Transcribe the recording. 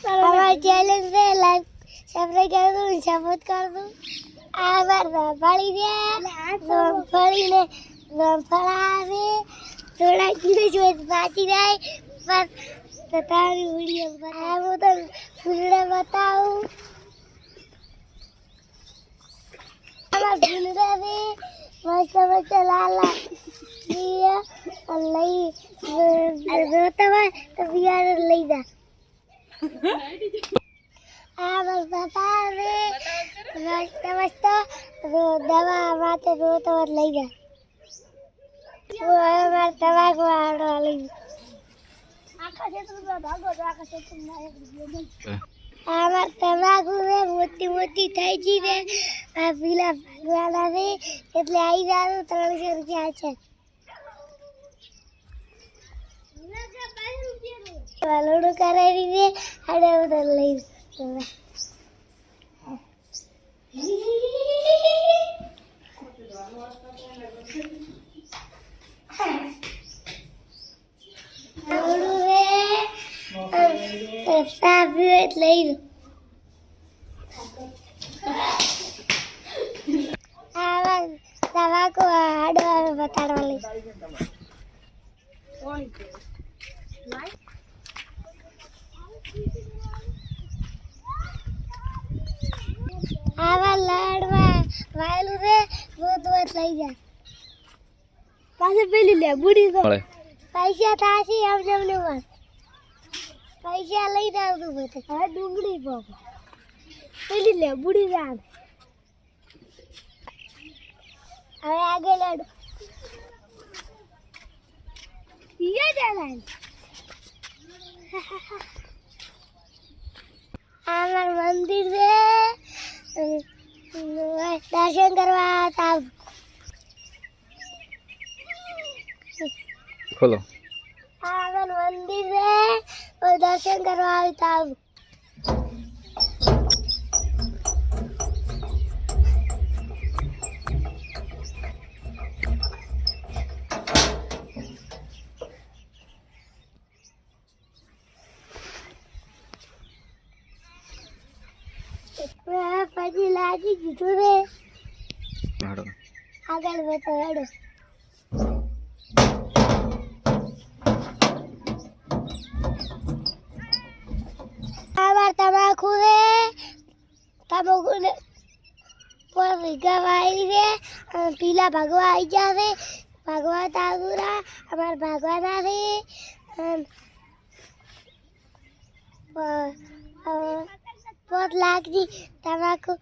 हमारे चैनल से like subscribe कर दो, सपोर्ट कर दो। आवर फड़ी दे फड़ी ने फड़ावे थोड़ा कीड़े जो बाकी रहे पर तारी वीडियो बताओ वो तो फुलड़ा बताओ हमारे फुलड़ा से मस्त मस्त लाला ये अल्लाह रोता है तो यार ले जा बस बता रे मस्त मस्त दवा माते रोता है ले जा वो हमारे दवा को आड़ वाली आमार तंबाकू रे मोटी मोटी થઈ ગઈ ને આ પીલા ભાગવાના રે એટલે આવી જાવ 300 રૂપિયા છે વાલોડો કરાવી રે આડે ઉધર લઈ साबित ले आवाज दवा को आडो बताड़ वाली आवाज लाडवा वायलू रे वो तो लई जा पासे पेली ले बूढ़ी तो पैसा थासी हम जमने बस पैसा लई जाव तू बते હવે ડુંગળી બાપા પેલી લે બુડી જાન હવે આગળ લાડો ઈએ જાન આમાર મંદિર રે દર્શન કરવા આવ ખોલો आवन मंदिर है और दर्शन करवा तब पजी लागी जीतू रे आगल बता हेडो तंबाकू रे तंबाकू ने पर गवाई रे पीला भगवा आई जा रे भगवा तागुरा हमार भगवाना रे बहुत लाग दी तंबाकू